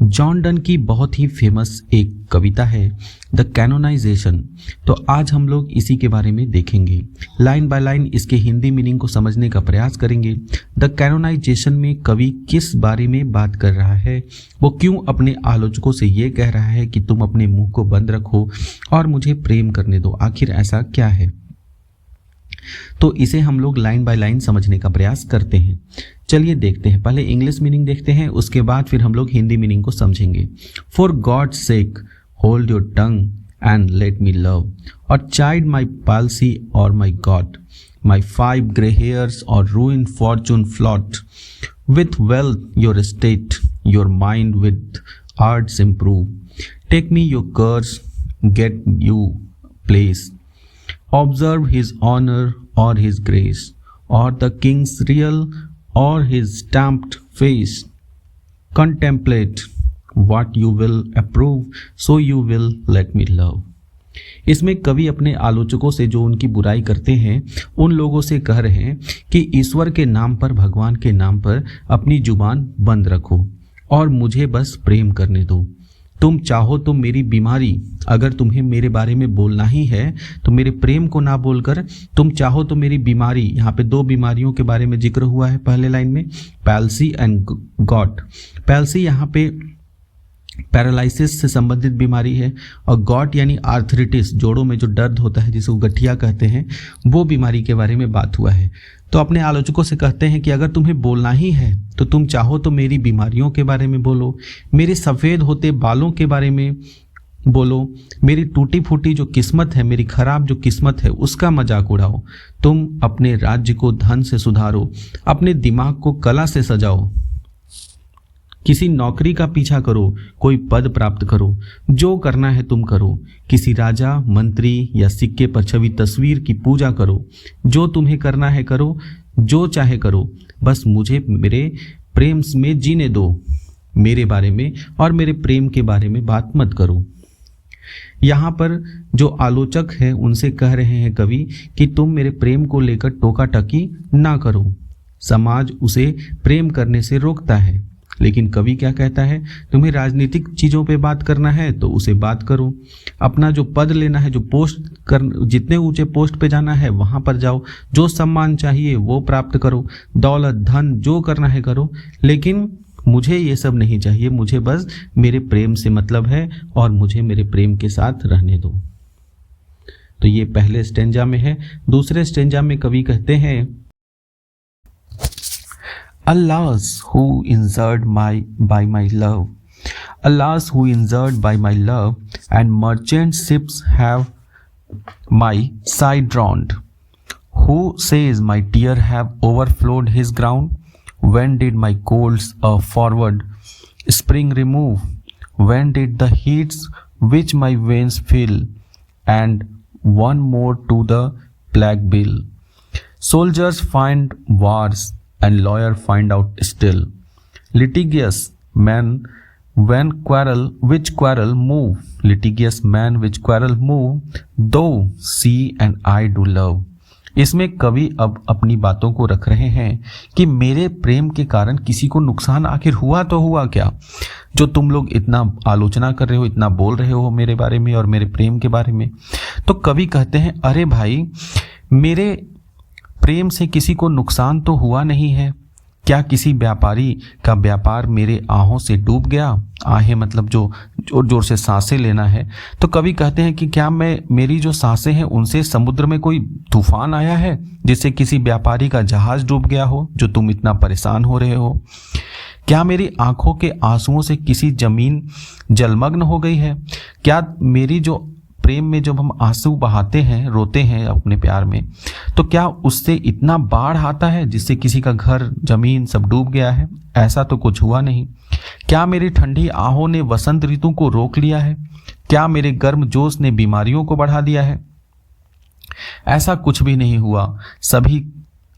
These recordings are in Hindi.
जॉन डन की बहुत ही फेमस एक कविता है द कैनोनाइजेशन। तो आज हम लोग इसी के बारे में देखेंगे, लाइन बाय लाइन इसके हिंदी मीनिंग को समझने का प्रयास करेंगे। द कैनोनाइजेशन में कवि किस बारे में बात कर रहा है, वो क्यों अपने आलोचकों से ये कह रहा है कि तुम अपने मुंह को बंद रखो और मुझे प्रेम करने दो, आखिर ऐसा क्या है। तो इसे हम लोग लाइन बाय लाइन समझने का प्रयास करते हैं। चलिए देखते हैं, पहले इंग्लिश मीनिंग देखते हैं, उसके बाद फिर हम लोग हिंदी मीनिंग को समझेंगे। For God sake hold your tongue and let me love or chide my palsy or my gout my 5 grey hairs or ruin fortune flout with wealth your state your mind with arts improve take me your course get you place observe his honor or his grace, or the king's real or his stamped face. Contemplate what you will approve, so you will let me love. इसमें कवि अपने आलोचकों से जो उनकी बुराई करते हैं उन लोगों से कह रहे हैं कि ईश्वर के नाम पर, भगवान के नाम पर अपनी जुबान बंद रखो और मुझे बस प्रेम करने दो। तुम चाहो तो मेरी बीमारी, अगर तुम्हें मेरे बारे में बोलना ही है तो मेरे प्रेम को ना बोलकर तुम चाहो तो मेरी बीमारी, यहाँ पे 2 बीमारियों के बारे में जिक्र हुआ है पहले लाइन में, पैल्सी एंड गॉट। पैल्सी यहाँ पे पैरालिसिस से संबंधित बीमारी है और गॉट यानी आर्थरिटिस, जोड़ों में जो दर्द होता है जिसे गठिया कहते हैं, वो बीमारी के बारे में बात हुआ है। तो अपने आलोचकों से कहते हैं कि अगर तुम्हें बोलना ही है तो तुम चाहो तो मेरी बीमारियों के बारे में बोलो, मेरे सफ़ेद होते बालों के बारे में बोलो, मेरी टूटी फूटी जो किस्मत है, मेरी खराब जो किस्मत है उसका मजाक उड़ाओ। तुम अपने राज्य को धन से सुधारो, अपने दिमाग को कला से सजाओ, किसी नौकरी का पीछा करो, कोई पद प्राप्त करो, जो करना है तुम करो, किसी राजा, मंत्री या सिक्के पर छवि तस्वीर की पूजा करो, जो तुम्हें करना है करो, जो चाहे करो, बस मुझे मेरे प्रेम में जीने दो, मेरे बारे में और मेरे प्रेम के बारे में बात मत करो। यहाँ पर जो आलोचक हैं उनसे कह रहे हैं कवि कि तुम मेरे प्रेम को लेकर टोका टकी ना करो। समाज उसे प्रेम करने से रोकता है, लेकिन कवि क्या कहता है, तुम्हें राजनीतिक चीज़ों पे बात करना है तो उसे बात करो, अपना जो पद लेना है, जो पोस्ट कर, जितने ऊंचे पोस्ट पे जाना है वहाँ पर जाओ, जो सम्मान चाहिए वो प्राप्त करो, दौलत धन जो करना है करो, लेकिन मुझे ये सब नहीं चाहिए, मुझे बस मेरे प्रेम से मतलब है और मुझे मेरे प्रेम के साथ रहने दो। तो ये पहले स्टेंजा में है। दूसरे स्टेंजा में कवि कहते हैं, Alas, who injured by my love, alas, who injured by my love, and merchant ships have my side drowned. Who says my tear have overflowed his ground? When did my colds a forward spring remove? When did the heats which my veins fill, and one more to the plague bill? Soldiers find wars and lawyer find out still. Litigious man when quarrel which quarrel move, litigious man which quarrel move, though see and I do love. इसमें कवि अब अपनी बातों को रख रहे हैं कि मेरे प्रेम के कारण किसी को नुकसान आखिर हुआ तो हुआ क्या, जो तुम लोग इतना आलोचना कर रहे हो, इतना बोल रहे हो मेरे बारे में और मेरे प्रेम के बारे में। तो कवि कहते हैं, अरे भाई, मेरे प्रेम से किसी को नुकसान तो हुआ नहीं है। क्या किसी व्यापारी का व्यापार मेरे आहों से डूब गया? आहें मतलब जो जोर जोर से सांसें लेना है। तो कवि कहते हैं कि क्या मेरी जो सांसें हैं उनसे समुद्र में कोई तूफान आया है जिससे किसी व्यापारी का जहाज डूब गया हो, जो तुम इतना परेशान हो रहे हो? क्या मेरी आंखों के आंसुओं से किसी जमीन जलमग्न हो गई है? क्या मेरी जो प्रेम में जब हम आंसू बहाते हैं, रोते हैं अपने प्यार में, तो क्या उससे इतना बाढ़ आता है जिससे किसी का घर, जमीन सब डूब गया है? ऐसा तो कुछ हुआ नहीं। क्या मेरी ठंडी आहों ने वसंत ऋतु को रोक लिया है? क्या मेरे गर्म जोश ने बीमारियों को बढ़ा दिया है? ऐसा कुछ भी नहीं हुआ। सभी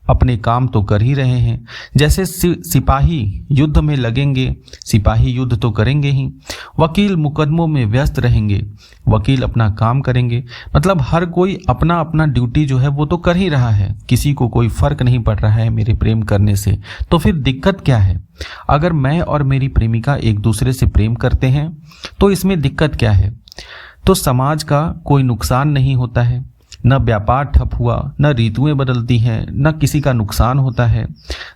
अपने काम तो कर ही रहे हैं। जैसे सिपाही युद्ध में लगेंगे, सिपाही युद्ध तो करेंगे ही। वकील मुकदमों में व्यस्त रहेंगे, वकील अपना काम करेंगे। मतलब हर कोई अपना अपना ड्यूटी जो है वो तो कर ही रहा है, किसी को कोई फर्क नहीं पड़ रहा है मेरे प्रेम करने से। तो फिर दिक्कत क्या है? अगर मैं और मेरी प्रेमिका एक दूसरे से प्रेम करते हैं तो इसमें दिक्कत क्या है? तो समाज का कोई नुकसान नहीं होता है, न व्यापार ठप हुआ, न ऋतुएं बदलती हैं, न किसी का नुकसान होता है।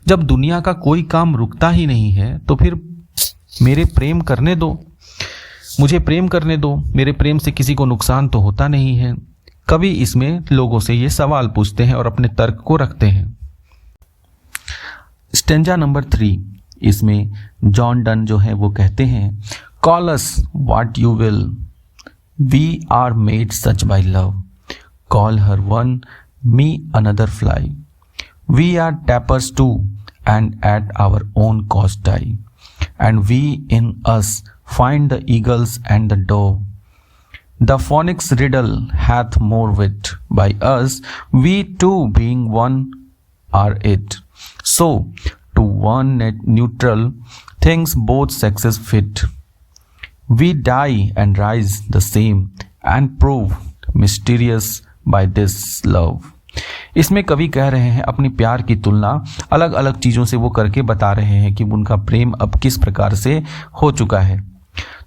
जब दुनिया का कोई काम रुकता ही नहीं है तो फिर मेरे प्रेम करने दो, मुझे प्रेम करने दो, मेरे प्रेम से किसी को नुकसान तो होता नहीं है। कभी इसमें लोगों से ये सवाल पूछते हैं और अपने तर्क को रखते हैं। स्टेंजा नंबर 3, इसमें जॉन डन जो है वो कहते हैं, call us what you will, we are made such by love, call her one, me another fly. We are tappers too, and at our own cost die. And we in us find the eagles and the dove. The phoenix riddle hath more wit. By us, we too being one are it. So, to one net neutral things both sexes fit. We die and rise the same, and prove mysterious by this love. इसमें कवि कह रहे हैं अपनी प्यार की तुलना अलग अलग चीज़ों से वो करके बता रहे हैं कि उनका प्रेम अब किस प्रकार से हो चुका है।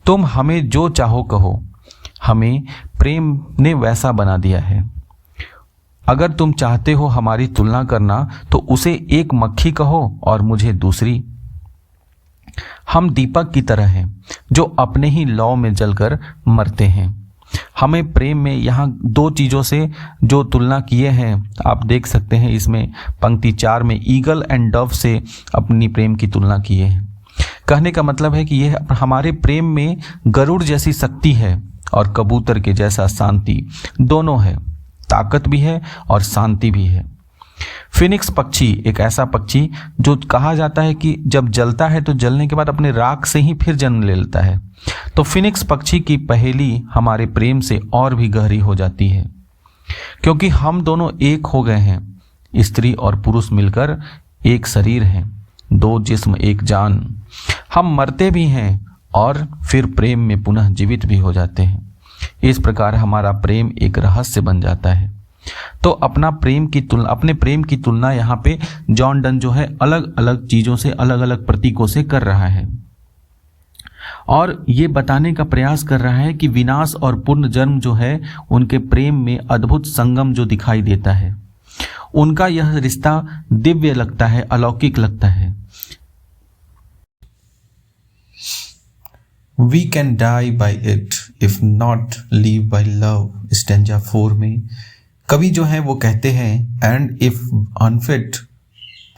तुम हमें जो चाहो कहो, हमें प्रेम ने वैसा बना दिया है। अगर तुम चाहते हो हमारी तुलना करना तो उसे एक मक्खी कहो और मुझे दूसरी। हम दीपक की तरह हैं जो अपने ही लौ में जलकर मरते हैं। हमें प्रेम में यहाँ 2 चीज़ों से जो तुलना किए हैं आप देख सकते हैं। इसमें पंक्ति 4 में ईगल एंड डव से अपनी प्रेम की तुलना किए हैं। कहने का मतलब है कि यह हमारे प्रेम में गरुड़ जैसी शक्ति है और कबूतर के जैसा शांति, दोनों है, ताकत भी है और शांति भी है। फिनिक्स पक्षी एक ऐसा पक्षी जो कहा जाता है कि जब जलता है तो जलने के बाद अपने राख से ही फिर जन्म ले लेता है। तो फिनिक्स पक्षी की पहेली हमारे प्रेम से और भी गहरी हो जाती है, क्योंकि हम दोनों एक हो गए हैं। स्त्री और पुरुष मिलकर एक शरीर हैं, 2 जिस्म एक जान। हम मरते भी हैं और फिर प्रेम में पुनः जीवित भी हो जाते हैं। इस प्रकार हमारा प्रेम एक रहस्य बन जाता है। तो अपने प्रेम की तुलना यहाँ पे जॉन डन जो है अलग अलग चीज़ों से, अलग अलग प्रतीकों से कर रहा है और ये बताने का प्रयास कर रहा है कि विनाश और पुनर्जन्म जो है उनके प्रेम में अद्भुत संगम जो दिखाई देता है। उनका यह रिश्ता दिव्य लगता है, अलौकिक लगता है। We can die by it if not live by love, stanza 4 में कवि जो है वो कहते हैं, and if unfit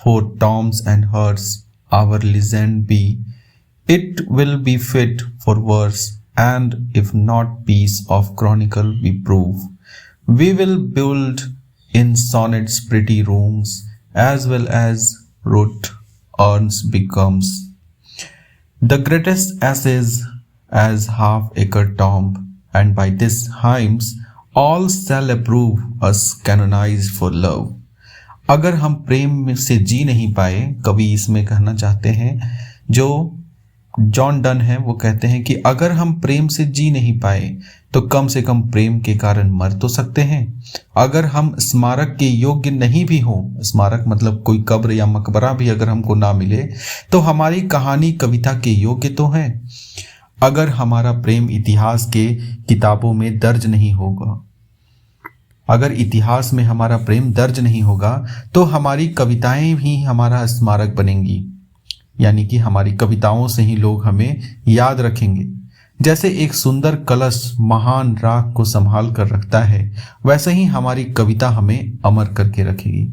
for toms and herds our legend be, it will be fit for verse, and if not piece of chronicle we prove, we will build in sonnets pretty rooms as well as root urns becomes. The greatest asses as half-acre tomb, and by this hymns all shall approve us canonized for love. अगर हम प्रेम से जी नहीं पाए, कवि इसमें कहना चाहते हैं, जो जॉन डन है वो कहते हैं कि अगर हम प्रेम से जी नहीं पाए तो कम से कम प्रेम के कारण मर तो सकते हैं। अगर हम स्मारक के योग्य नहीं भी हों, स्मारक मतलब कोई कब्र या मकबरा भी अगर हमको ना मिले, तो हमारी कहानी कविता के योग्य तो है। अगर हमारा प्रेम इतिहास के किताबों में दर्ज नहीं होगा, अगर इतिहास में हमारा प्रेम दर्ज नहीं होगा तो हमारी कविताएं भी हमारा स्मारक बनेंगी, यानी कि हमारी कविताओं से ही लोग हमें याद रखेंगे। जैसे एक सुंदर कलश महान राख को संभाल कर रखता है, वैसे ही हमारी कविता हमें अमर करके रखेगी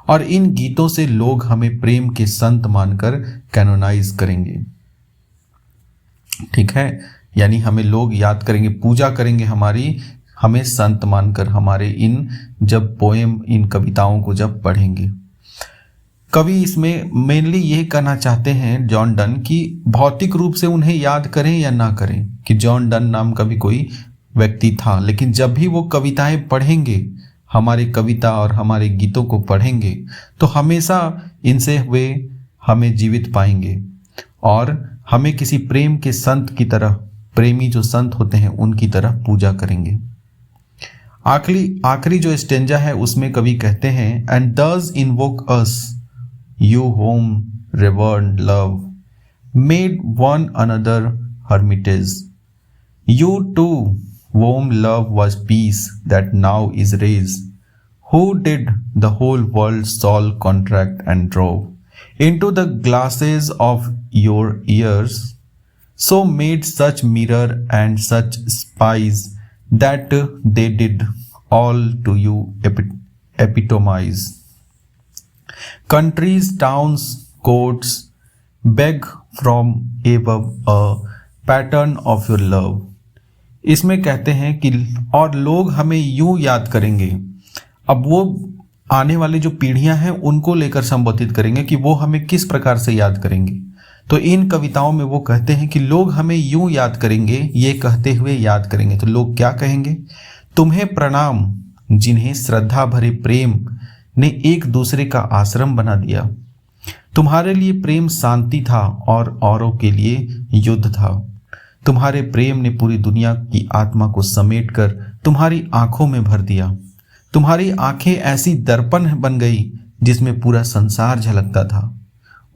और इन गीतों से लोग हमें प्रेम के संत मानकर कैनोनाइज करेंगे। ठीक है, यानी हमें लोग याद करेंगे, पूजा करेंगे हमारी, हमें संत मानकर हमारे इन जब पोएम, इन कविताओं को जब पढ़ेंगे। कवि इसमें मेनली ये कहना चाहते हैं जॉन डन कि भौतिक रूप से उन्हें याद करें या ना करें, कि जॉन डन नाम का भी कोई व्यक्ति था, लेकिन जब भी वो कविताएं पढ़ेंगे हमारे कविता और हमारे गीतों को पढ़ेंगे तो हमेशा इनसे वे हमें जीवित पाएंगे और हमें किसी प्रेम के संत की तरह, प्रेमी जो संत होते हैं उनकी तरह पूजा करेंगे। आखिरी जो स्टेंजा है उसमें कवि कहते हैं, एंड दस invoke us you home revered love made one another hermitage. You too, whom love was peace that now is raised, who did the whole world's soul contract and drove into the glasses of your ears, so made such mirror and such spies that they did all to you epitomize. Countries, towns, courts beg from above a pattern of your love. इसमें कहते हैं कि और लोग हमें यूं याद करेंगे। अब वो आने वाली जो पीढ़ियां हैं उनको लेकर संबोधित करेंगे कि वो हमें किस प्रकार से याद करेंगे। तो इन कविताओं में वो कहते हैं कि लोग हमें यूं याद करेंगे, ये कहते हुए याद करेंगे। तो लोग क्या कहेंगे? तुम्हें प्रणाम जिन्हें श्रद्धा भरे प्रेम ने एक दूसरे का आश्रम बना दिया। तुम्हारे लिए प्रेम शांति था और औरों के लिए युद्ध था। तुम्हारे प्रेम ने पूरी दुनिया की आत्मा को समेटकर तुम्हारी आंखों में भर दिया। तुम्हारी आंखें ऐसी दर्पण बन गई जिसमें पूरा संसार झलकता था।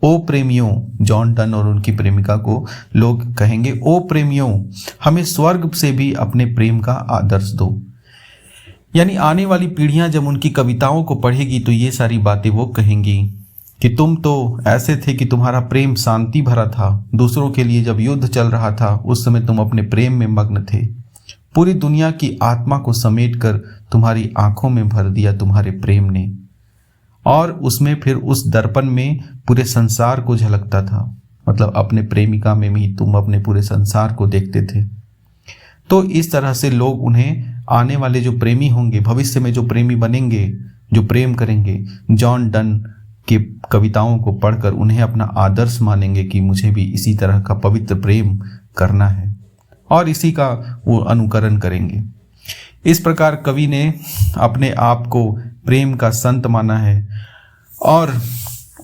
ओ प्रेमियों, जॉन डन और उनकी प्रेमिका को लोग कहेंगे, ओ प्रेमियों, हमें स्वर्ग से भी अपने प्रेम का आदर्श दो। यानी आने वाली पीढ़ियां जब उनकी कविताओं को पढ़ेगी तो ये सारी बातें वो कहेंगी कि तुम तो ऐसे थे कि तुम्हारा प्रेम शांति भरा था। दूसरों के लिए जब युद्ध चल रहा था उस समय तुम अपने प्रेम में मग्न थे। पूरी दुनिया की आत्मा को समेटकर तुम्हारी आंखों में भर दिया तुम्हारे प्रेम ने, और उसमें फिर उस दर्पण में पूरे संसार को झलकता था। मतलब अपने प्रेमिका में भी तुम अपने पूरे संसार को देखते थे। तो इस तरह से लोग उन्हें, आने वाले जो प्रेमी होंगे, भविष्य में जो प्रेमी बनेंगे, जो प्रेम करेंगे, जॉन डन की कविताओं को पढ़कर उन्हें अपना आदर्श मानेंगे कि मुझे भी इसी तरह का पवित्र प्रेम करना है, और इसी का वो अनुकरण करेंगे। इस प्रकार कवि ने अपने आप को प्रेम का संत माना है और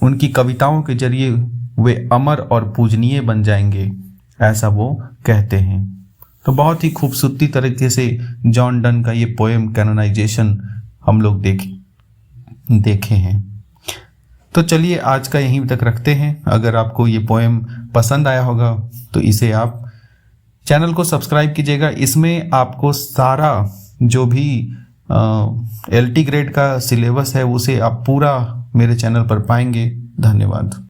उनकी कविताओं के जरिए वे अमर और पूजनीय बन जाएंगे, ऐसा वो कहते हैं। तो बहुत ही खूबसूरती तरीके से जॉन डन का ये पोएम कैनोनाइजेशन हम लोग देखे हैं। तो चलिए आज का यहीं तक रखते हैं। अगर आपको ये पोएम पसंद आया होगा तो इसे आप चैनल को सब्सक्राइब कीजिएगा। इसमें आपको सारा जो भी LT ग्रेड का सिलेबस है उसे आप पूरा मेरे चैनल पर पाएंगे। धन्यवाद।